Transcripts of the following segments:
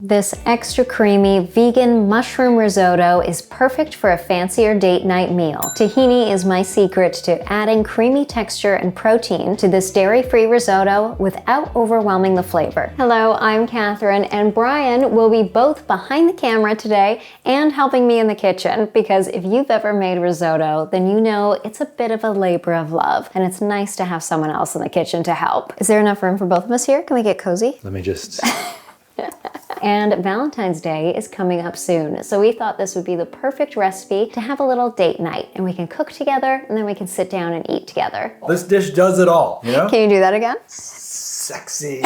This extra creamy vegan mushroom risotto is perfect for a fancier date night meal. Tahini is my secret to adding creamy texture and protein to this dairy-free risotto without overwhelming the flavor. Hello, I'm Catherine, and Bryan will be both behind the camera today and helping me in the kitchen, because if you've ever made risotto, then you know it's a bit of a labor of love, and it's nice to have someone else in the kitchen to help. Is there enough room for both of us here? Can we get cozy? Let me just... And Valentine's Day is coming up soon, so we thought this would be the perfect recipe to have a little date night, and we can cook together and then we can sit down and eat together. This dish does it all, you know? Can you do that again? Sexy.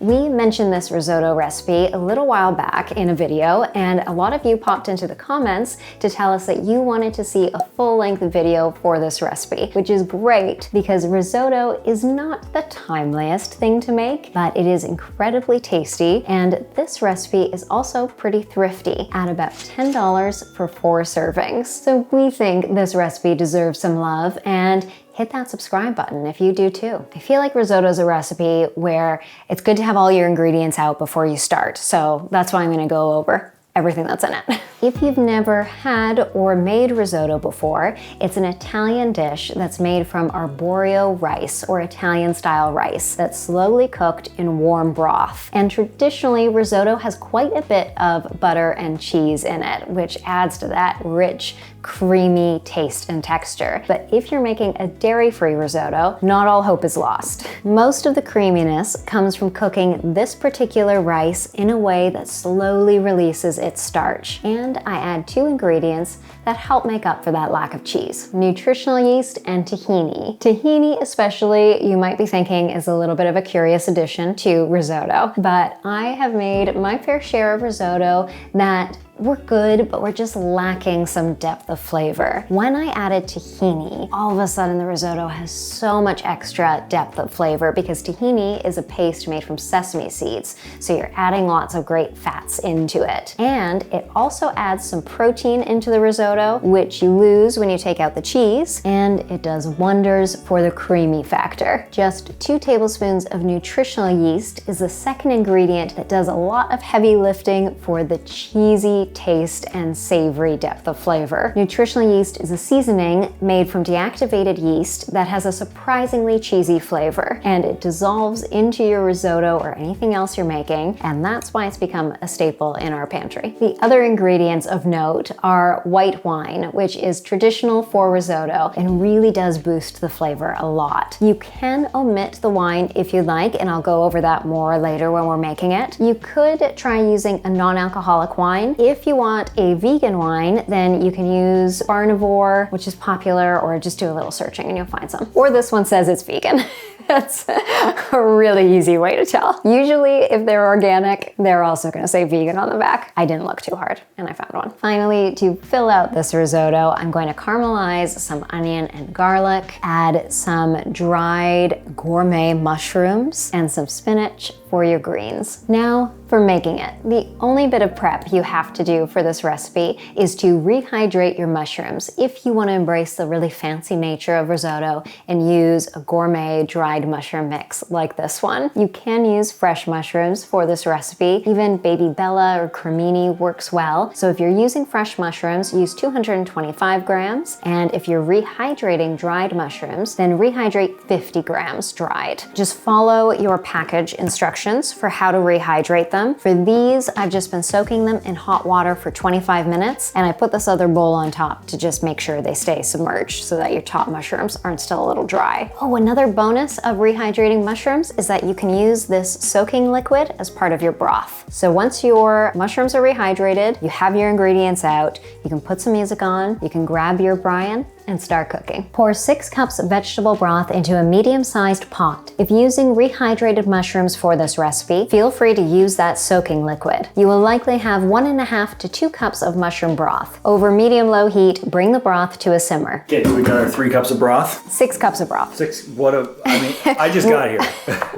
We mentioned this risotto recipe a little while back in a video, and a lot of you popped into the comments to tell us that you wanted to see a full-length video for this recipe, which is great because risotto is not the timeliest thing to make, but it is incredibly tasty, and this recipe is also pretty thrifty at about $10 for 4 servings. So we think this recipe deserves some love, and hit that subscribe button if you do too. I feel like risotto is a recipe where it's good to have all your ingredients out before you start, so that's why I'm gonna go over everything that's in it. If you've never had or made risotto before, it's an Italian dish that's made from arborio rice, or Italian style rice, that's slowly cooked in warm broth. And traditionally, risotto has quite a bit of butter and cheese in it, which adds to that rich, creamy taste and texture. But if you're making a dairy-free risotto, not all hope is lost. Most of the creaminess comes from cooking this particular rice in a way that slowly releases its starch. And I add 2 ingredients that help make up for that lack of cheese: nutritional yeast and tahini. Tahini especially, you might be thinking, is a little bit of a curious addition to risotto, but I have made my fair share of risotto that we're good, but we're just lacking some depth of flavor. When I added tahini, all of a sudden the risotto has so much extra depth of flavor, because tahini is a paste made from sesame seeds, so you're adding lots of great fats into it. And it also adds some protein into the risotto, which you lose when you take out the cheese, and it does wonders for the creamy factor. Just 2 tablespoons of nutritional yeast is the second ingredient that does a lot of heavy lifting for the cheesy taste and savory depth of flavor. Nutritional yeast is a seasoning made from deactivated yeast that has a surprisingly cheesy flavor, and it dissolves into your risotto or anything else you're making, and that's why it's become a staple in our pantry. The other ingredients of note are white wine, which is traditional for risotto and really does boost the flavor a lot. You can omit the wine if you like, and I'll go over that more later when we're making it. You could try using a non-alcoholic wine. If you want a vegan wine, then you can use Carnivore, which is popular, or just do a little searching and you'll find some. Or this one says it's vegan. That's a really easy way to tell. Usually, if they're organic, they're also gonna say vegan on the back. I didn't look too hard, and I found one. Finally, to fill out this risotto, I'm going to caramelize some onion and garlic, add some dried gourmet mushrooms, and some spinach for your greens. Now, for making it. The only bit of prep you have to do for this recipe is to rehydrate your mushrooms if you want to embrace the really fancy nature of risotto and use a gourmet dried mushroom mix like this one. You can use fresh mushrooms for this recipe. Even baby bella or cremini works well. So if you're using fresh mushrooms, use 225 grams. And if you're rehydrating dried mushrooms, then rehydrate 50 grams dried. Just follow your package instructions for how to rehydrate them. For these, I've just been soaking them in hot water for 25 minutes, and I put this other bowl on top to just make sure they stay submerged so that your top mushrooms aren't still a little dry. Oh, another bonus of rehydrating mushrooms is that you can use this soaking liquid as part of your broth. So once your mushrooms are rehydrated, you have your ingredients out, you can put some music on, you can grab your Bryan, and start cooking. Pour 6 cups of vegetable broth into a medium-sized pot. If using rehydrated mushrooms for this recipe, feel free to use that soaking liquid. You will likely have 1.5 to 2 cups of mushroom broth. Over medium-low heat, bring the broth to a simmer. Okay, we got our 3 cups of broth. 6 cups of broth. 6, I just got here.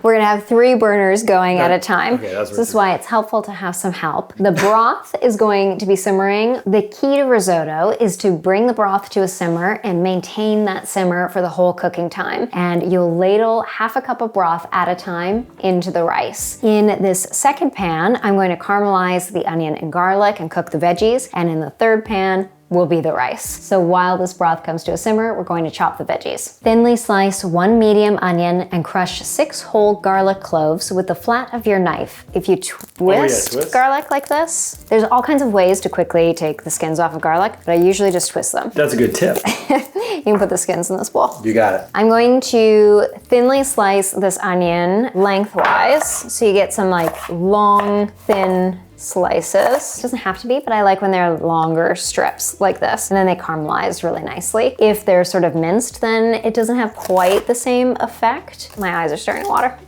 We're gonna have 3 burners going at a time. Okay, that's so this is why it's helpful to have some help. The broth is going to be simmering. The key to risotto is to bring the broth to a simmer and maintain that simmer for the whole cooking time. And you'll ladle half a cup of broth at a time into the rice. In this second pan, I'm going to caramelize the onion and garlic and cook the veggies. And in the third pan, will be the rice. So while this broth comes to a simmer, we're going to chop the veggies. Thinly slice 1 medium onion and crush 6 whole garlic cloves with the flat of your knife. If you twist garlic like this, there's all kinds of ways to quickly take the skins off of garlic, but I usually just twist them. That's a good tip. You can put the skins in this bowl. You got it. I'm going to thinly slice this onion lengthwise, so you get some like long, thin slices. It doesn't have to be, but I like when they're longer strips like this, and then they caramelize really nicely. If they're sort of minced, then it doesn't have quite the same effect. My eyes are starting to water.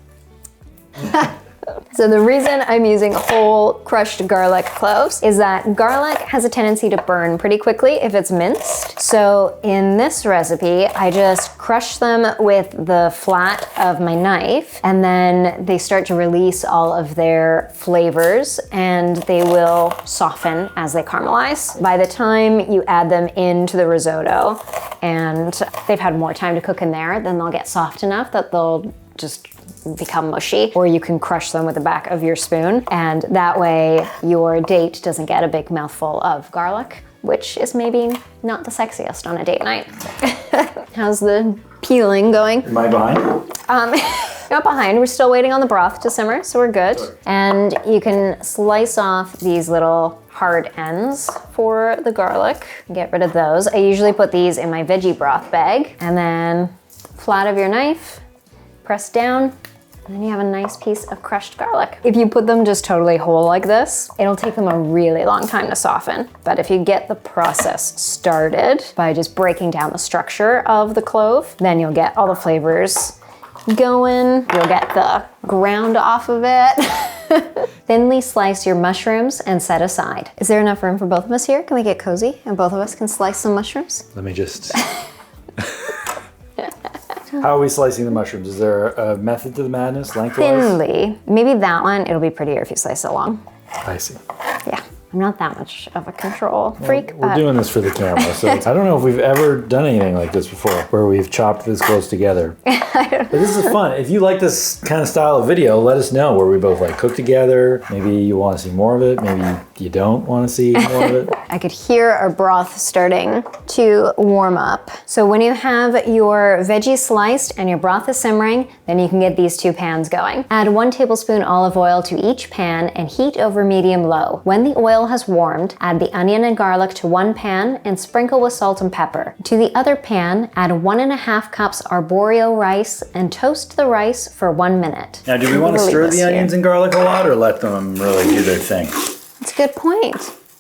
So the reason I'm using whole crushed garlic cloves is that garlic has a tendency to burn pretty quickly if it's minced. So in this recipe, I just crush them with the flat of my knife, and then they start to release all of their flavors and they will soften as they caramelize. By the time you add them into the risotto and they've had more time to cook in there, then they'll get soft enough that they'll just become mushy, or you can crush them with the back of your spoon, and that way your date doesn't get a big mouthful of garlic, which is maybe not the sexiest on a date night. How's the peeling going? Am I behind? Not behind, we're still waiting on the broth to simmer, so we're good. And you can slice off these little hard ends for the garlic, get rid of those. I usually put these in my veggie broth bag, and then flat of your knife, press down, and then you have a nice piece of crushed garlic. If you put them just totally whole like this, it'll take them a really long time to soften. But if you get the process started by just breaking down the structure of the clove, then you'll get all the flavors going. You'll get the ground off of it. Thinly slice your mushrooms and set aside. Is there enough room for both of us here? Can we get cozy and both of us can slice some mushrooms? Let me just... How are we slicing the mushrooms? Is there a method to the madness, lengthwise? Thinly. Maybe that one, it'll be prettier if you slice it long. I see. Yeah, I'm not that much of a control freak. We're doing this for the camera, so I don't know if we've ever done anything like this before, where we've chopped this close together. But this is fun. If you like this kind of style of video, let us know, where we both like cook together. Maybe you want to see more of it. Maybe you don't want to see more of it. I could hear our broth starting to warm up. So when you have your veggies sliced and your broth is simmering, then you can get these 2 pans going. Add 1 tablespoon olive oil to each pan and heat over medium-low. When the oil has warmed, add the onion and garlic to 1 pan and sprinkle with salt and pepper. To the other pan, add 1.5 cups arborio rice and toast the rice for 1 minute. Now, do we want to stir the onions and garlic a lot, or let them really do their thing? That's a good point.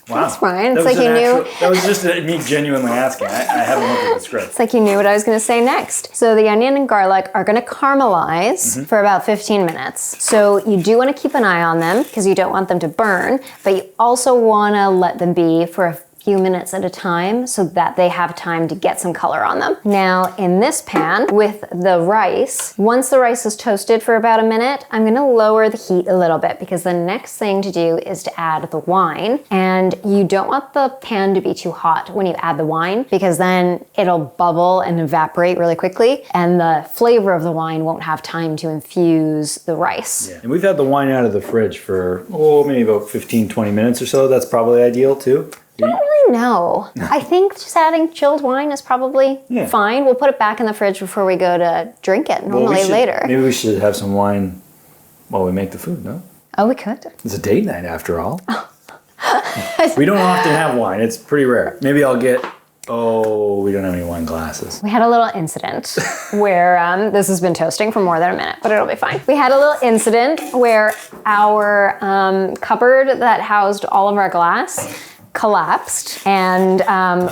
Wow. That's fine. It's That like you knew. That was just me genuinely asking. I haven't looked at the script. It's like you knew what I was going to say next. So the onion and garlic are going to caramelize for about 15 minutes. So you do want to keep an eye on them because you don't want them to burn, but you also want to let them be for a few minutes at a time so that they have time to get some color on them. Now in this pan with the rice, once the rice is toasted for about a minute, I'm gonna lower the heat a little bit because the next thing to do is to add the wine. And you don't want the pan to be too hot when you add the wine because then it'll bubble and evaporate really quickly and the flavor of the wine won't have time to infuse the rice. Yeah. And we've had the wine out of the fridge for, maybe about 15, 20 minutes or so. That's probably ideal too. I don't really know. I think just adding chilled wine is probably fine. We'll put it back in the fridge before we go to drink it normally later. Maybe we should have some wine while we make the food, no? Oh, we could. It's a date night after all. We don't often have wine. It's pretty rare. Maybe I'll get... Oh, we don't have any wine glasses. We had a little incident where this has been toasting for more than a minute, but it'll be fine. We had a little incident where our cupboard that housed all of our glass collapsed, and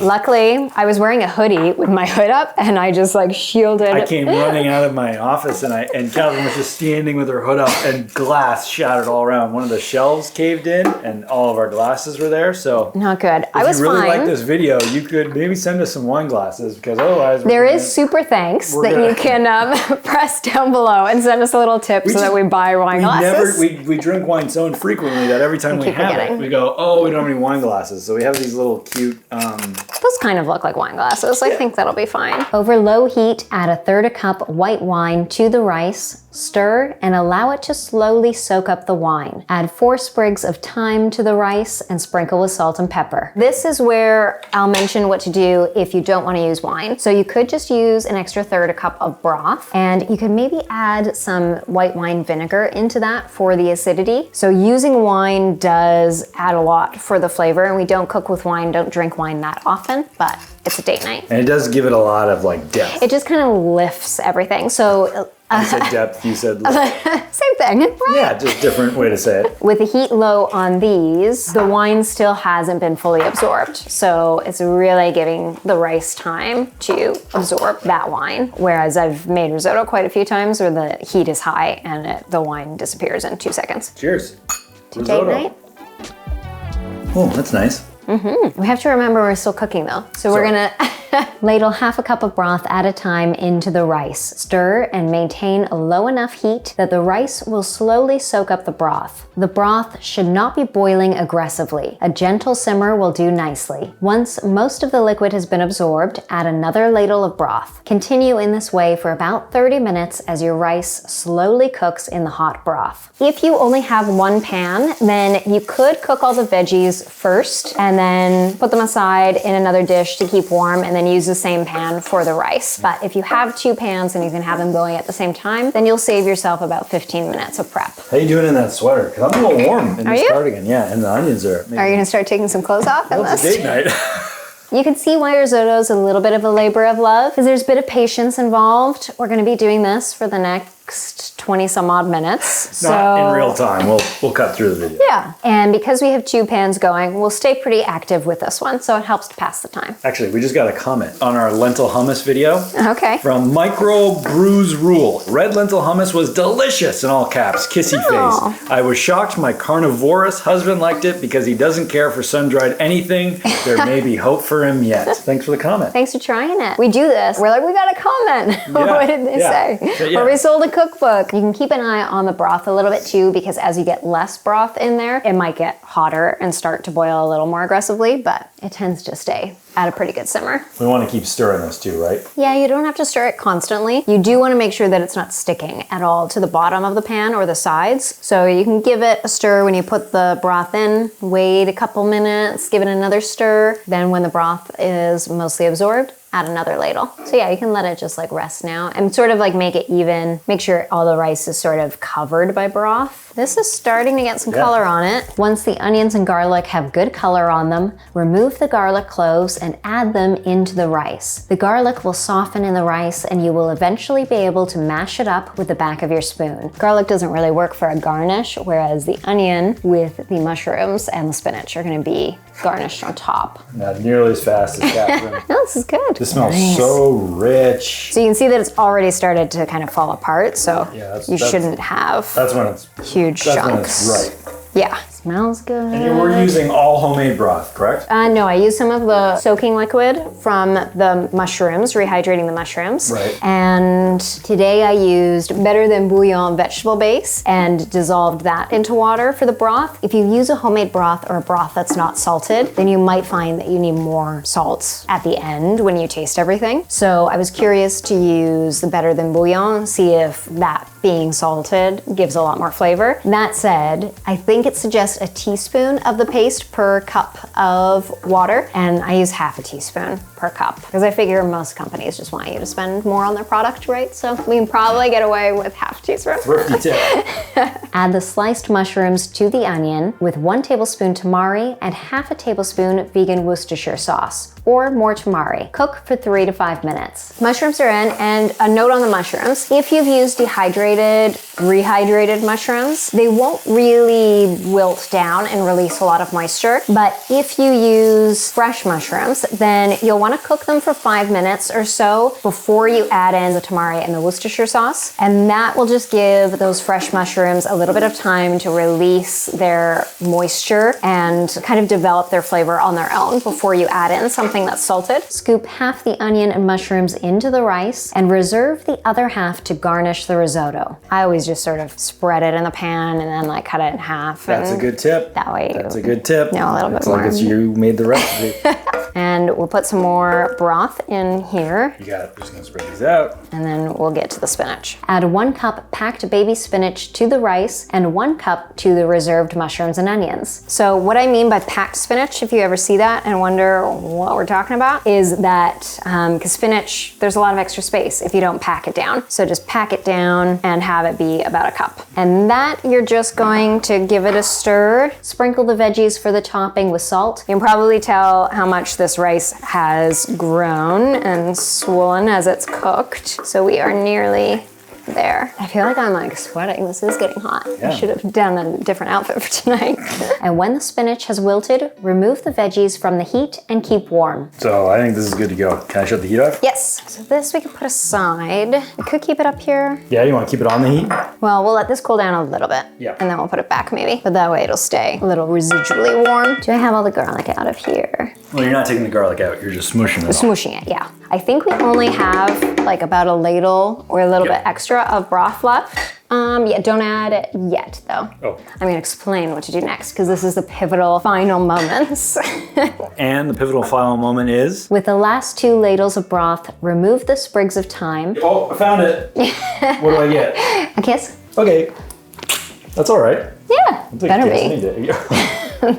luckily I was wearing a hoodie with my hood up and I just like shielded. I came running out of my office and Calvin was just standing with her hood up and glass shattered all around. One of the shelves caved in and all of our glasses were there, so. Not good. I was fine. If you really fine. like this video, you could maybe send us some wine glasses because otherwise. There is super thanks that you can press down below and send us a little tip so that we buy wine glasses. We drink wine so infrequently that every time we have it, we go, oh, we don't have any wine glasses. glasses. So we have these little cute, Those kind of look like wine glasses. I think that'll be fine. Over low heat, add 1/3 cup white wine to the rice, stir, and allow it to slowly soak up the wine. Add 4 sprigs of thyme to the rice and sprinkle with salt and pepper. This is where I'll mention what to do if you don't want to use wine. So you could just use an extra 1/3 cup of broth, and you could maybe add some white wine vinegar into that for the acidity. So using wine does add a lot for the flavor, and we don't cook with wine, don't drink wine that often, but it's a date night. and it does give it a lot of like depth. It just kind of lifts everything. So I said depth, you said same thing, right? yeah, just different way to say it. With the heat low on these, the wine still hasn't been fully absorbed. So it's really giving the rice time to absorb that wine. Whereas I've made risotto quite a few times where the heat is high and the wine disappears in 2 seconds. Cheers. To date night. Oh, that's nice. We have to remember we're still cooking though. So we're gonna ladle 1/2 cup of broth at a time into the rice. Stir and maintain a low enough heat that the rice will slowly soak up the broth. The broth should not be boiling aggressively. A gentle simmer will do nicely. Once most of the liquid has been absorbed, add another ladle of broth. Continue in this way for about 30 minutes as your rice slowly cooks in the hot broth. If you only have one pan, then you could cook all the veggies first and then put them aside in another dish to keep warm, and then use the same pan for the rice. But if you have 2 pans and you can have them going at the same time, then you'll save yourself about 15 minutes of prep. How you doing in that sweater? Because I'm a little warm in this cardigan. Yeah, and the onions are. Are you gonna start taking some clothes off in Well, it's this? a date night. You can see why risotto is a little bit of a labor of love, because there's a bit of patience involved. We're gonna be doing this for the next 20 some odd minutes. Not in real time. We'll cut through the video. Yeah, and because we have 2 pans going, we'll stay pretty active with this one, so it helps to pass the time. Actually, we just got a comment on our lentil hummus video. Okay. From Micro Brews Rule. Red lentil hummus was delicious in all caps, kissy Aw. face. I was shocked my carnivorous husband liked it because he doesn't care for sun-dried anything. There may be hope for him yet. Thanks for the comment. Thanks for trying it. We do this. We're like, we got a comment. What did they say? So, yeah. Or we sold a cookbook. You can keep an eye on the broth a little bit too, because as you get less broth in there, it might get hotter and start to boil a little more aggressively, but it tends to stay at a pretty good simmer. We want to keep stirring this too, right? Yeah, you don't have to stir it constantly. You do want to make sure that it's not sticking at all to the bottom of the pan or the sides. So you can give it a stir when you put the broth in, wait a couple minutes, give it another stir. Then when the broth is mostly absorbed, add another ladle. So yeah, you can let it just like rest now and sort of like make it even, make sure all the rice is sort of covered by broth. This is starting to get some color on it. Once the onions and garlic have good color on them, remove the garlic cloves and add them into the rice. The garlic will soften in the rice and you will eventually be able to mash it up with the back of your spoon. Garlic doesn't really work for a garnish, whereas the onion with the mushrooms and the spinach are gonna be garnished on top. Not nearly as fast as Catherine. No, this is good. This smells so rich. So you can see that it's already started to kind of fall apart, so Yeah, you shouldn't have That's when it's huge that's when chunks. it's right. Yeah, smells good. And we're using all homemade broth, correct? No, I used some of the soaking liquid from the mushrooms, rehydrating the mushrooms. Right. And today I used Better Than Bouillon vegetable base and dissolved that into water for the broth. If you use a homemade broth or a broth that's not salted, then you might find that you need more salt at the end when you taste everything. So I was curious to use the Better Than Bouillon, see if that being salted gives a lot more flavor. That said, I think it suggests a teaspoon of the paste per cup of water, and I use half a teaspoon per cup because I figure most companies just want you to spend more on their product, right? So we can probably get away with half a teaspoon. Thrifty tip. Add the sliced mushrooms to the onion with 1 tablespoon tamari and half a tablespoon vegan Worcestershire sauce, or more tamari. Cook for 3 to 5 minutes. Mushrooms are in, and a note on the mushrooms. If you've used dehydrated, rehydrated mushrooms, they won't really wilt down and release a lot of moisture. But if you use fresh mushrooms, then you'll want to cook them for 5 minutes or so before you add in the tamari and the Worcestershire sauce. And that will just give those fresh mushrooms a little bit of time to release their moisture and kind of develop their flavor on their own before you add in something that's salted. Scoop half the onion and mushrooms into the rice and reserve the other half to garnish the risotto. risotto. I always just sort of spread it in the pan and then like cut it in half. That's a good tip. That way That's a good tip. know a little bit It's more. like it's you made the recipe. And we'll put some more broth in here. You got it. We're just gonna spread these out. And then we'll get to the spinach. Add 1 cup packed baby spinach to the rice and 1 cup to the reserved mushrooms and onions. So what I mean by packed spinach, if you ever see that and wonder what we're talking about, is that because spinach, there's a lot of extra space if you don't pack it down. So just pack it down and have it be about a cup. And that you're just going to give it a stir. Sprinkle the veggies for the topping with salt. You can probably tell how much this rice has grown and swollen as it's cooked. So we are nearly there. I feel like I'm like sweating. This is getting hot. Yeah. I should have done a different outfit for tonight. And when the spinach has wilted, remove the veggies from the heat and keep warm. So I think this is good to go. Can I shut the heat off? Yes. So this we can put aside. We could keep it up here. Yeah, you want to keep it on the heat? Well, we'll let this cool down a little bit. Yeah. And then we'll put it back maybe. But that way it'll stay a little residually warm. Do I have all the garlic out of here? Well, you're not taking the garlic out. You're just smushing it. Smooshing it, yeah. I think we only have like about a ladle or a little bit extra of broth left. Yeah, don't add it yet though. Oh. I'm gonna explain what to do next because this is the pivotal final moments. And the pivotal final moment is? With the last 2 ladles of broth, remove the sprigs of thyme. Oh, I found it. What do I get? A kiss? Okay. That's all right. Yeah, better be. be.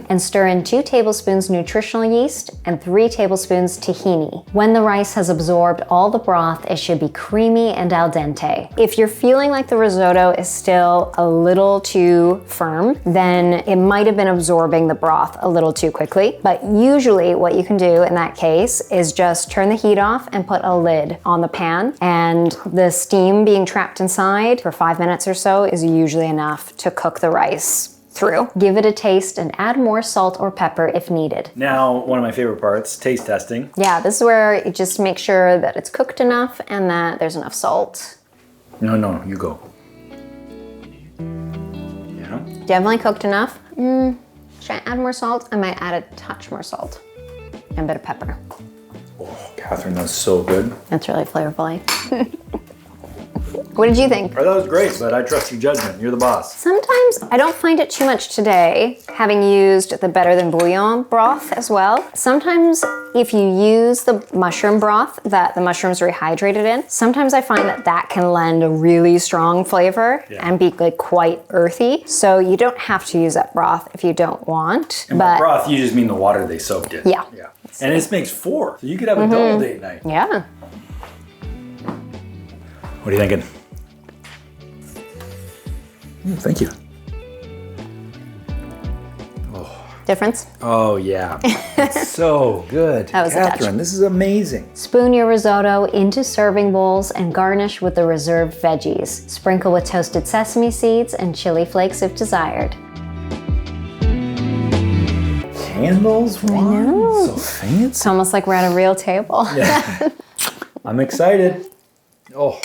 And stir in 2 tablespoons nutritional yeast and 3 tablespoons tahini. When the rice has absorbed all the broth, it should be creamy and al dente. If you're feeling like the risotto is still a little too firm, then it might have been absorbing the broth a little too quickly. But usually what you can do in that case is just turn the heat off and put a lid on the pan, and the steam being trapped inside for 5 minutes or so is usually enough to cook the rice through. Give it a taste and add more salt or pepper if needed. Now, one of my favorite parts, taste testing. Yeah, this is where you just make sure that it's cooked enough and that there's enough salt. No, you go. Yeah? Definitely cooked enough. Should I add more salt? I might add a touch more salt and a bit of pepper. Oh, Catherine, that's so good. That's really flavorful. What did you think? That was great, but I trust your judgment. You're the boss. Sometimes I don't find it too much today, having used the Better Than Bouillon broth as well. Sometimes if you use the mushroom broth that the mushrooms rehydrated in, sometimes I find that that can lend a really strong flavor and be like quite earthy. So you don't have to use that broth if you don't want. And by broth, you just mean the water they soaked in. Yeah. And this makes 4, so you could have a double date night. Yeah. What are you thinking? Thank you. Difference? Oh yeah, it's so good. That was a touch. Catherine, this is amazing. Spoon your risotto into serving bowls and garnish with the reserved veggies. Sprinkle with toasted sesame seeds and chili flakes if desired. Candles? Wow, so fancy. It's almost like we're at a real table. Yeah. I'm excited. Oh.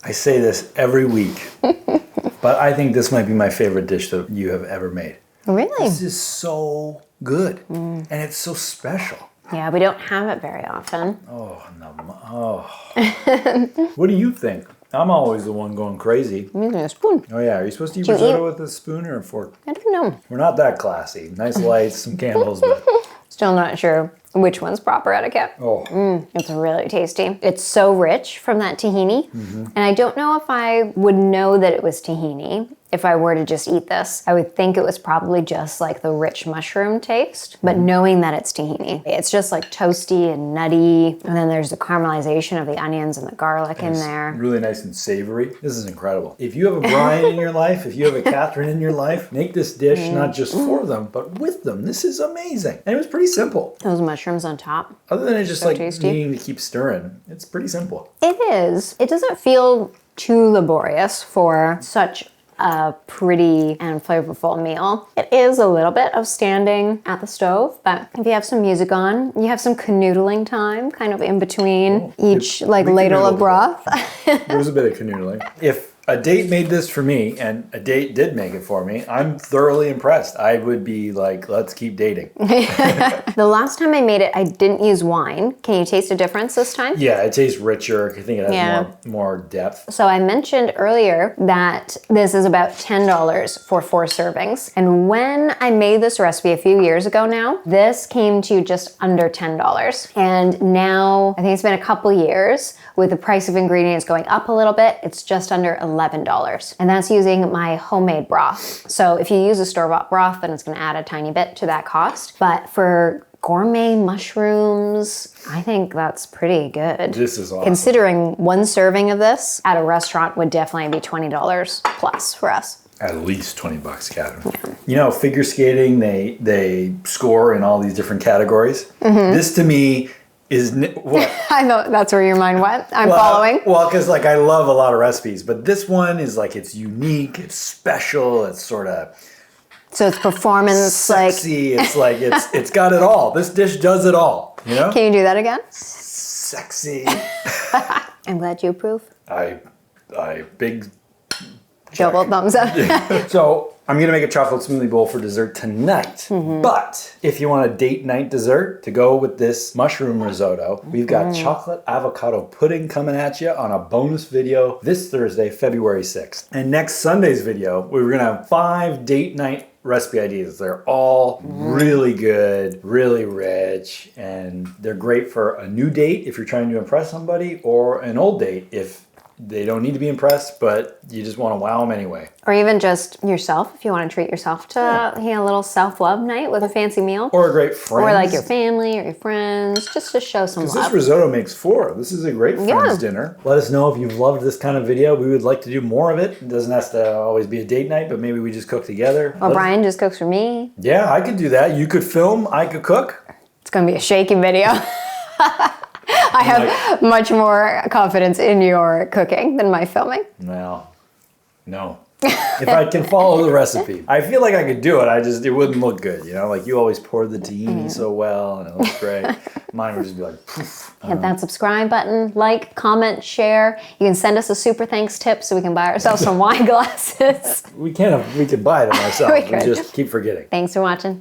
I say this every week, but I think this might be my favorite dish that you have ever made. Really? This is so good, and it's so special. Yeah, we don't have it very often. Oh, no. Oh. What do you think? I'm always the one going crazy. I'm using a spoon. Oh yeah, are you supposed to eat Do you risotto with a spoon or a fork? I don't know. We're not that classy. Nice lights, some candles, but Still not sure which one's proper etiquette. oh. It's really tasty. It's so rich from that tahini. And I don't know if I would know that it was tahini if I were to just eat this. I would think it was probably just like the rich mushroom taste, but knowing that it's tahini, it's just like toasty and nutty. And then there's the caramelization of the onions and the garlic in there. Really nice and savory. This is incredible. If you have a Bryan in your life, if you have a Catherine in your life, make this dish not just for them, but with them. This is amazing. And it was pretty simple. Those mushrooms on top. Other than it just So like tasty. needing to keep stirring, it's pretty simple. It is. It doesn't feel too laborious for such a pretty and flavorful meal. It is a little bit of standing at the stove, but if you have some music on, you have some canoodling time kind of in between each like we ladle canoodled of broth. There was a bit of canoodling. If a date made this for me, and a date did make it for me, I'm thoroughly impressed. I would be like, let's keep dating. The last time I made it, I didn't use wine. Can you taste a difference this time? Yeah, it tastes richer. I think it has more depth. So I mentioned earlier that this is about $10 for 4 servings. And when I made this recipe a few years ago now, this came to just under $10. And now, I think it's been a couple years, with the price of ingredients going up a little bit, it's just under $11. And that's using my homemade broth. So if you use a store-bought broth, then it's gonna add a tiny bit to that cost. But for gourmet mushrooms, I think that's pretty good. This is awesome. Considering one serving of this at a restaurant would definitely be $20 plus for us. At least 20 bucks, Catherine. Yeah. You know, figure skating, they score in all these different categories. This to me is what? I know that's where your mind went. I'm following. Well, because like I love a lot of recipes, but this one is like, it's unique, it's special, it's sort of so it's performance sexy. It's like it's got it all. This dish does it all. You know? Can you do that again? Sexy. I'm glad you approve. I big double thumbs up. So I'm gonna make a chocolate smoothie bowl for dessert tonight. But if you want a date night dessert to go with this mushroom risotto, we've got chocolate avocado pudding coming at you on a bonus video this Thursday, February 6th. And next Sunday's video, we're gonna have 5 date night recipe ideas. They're all really good, really rich, and they're great for a new date if you're trying to impress somebody, or an old date if they don't need to be impressed, but you just want to wow them anyway. Or even just yourself, if you want to treat yourself to a little self-love night with a fancy meal. Or a great friend. Or like your family or your friends, just to show some love. Because this risotto makes 4. This is a great friend's dinner. Let us know if you've loved this kind of video. We would like to do more of it. It doesn't have to always be a date night, but maybe we just cook together. Or Bryan just cooks for me. Yeah, I could do that. You could film, I could cook. It's going to be a shaky video. I have much more confidence in your cooking than my filming. Well, no. If I can follow the recipe. I feel like I could do it. It wouldn't look good, you know? Like you always pour the tahini so well and it looks great. Mine would just be like, poof. Hit that subscribe button, like, comment, share. You can send us a super thanks tip so we can buy ourselves some wine glasses. We could buy them ourselves. We just keep forgetting. Thanks for watching.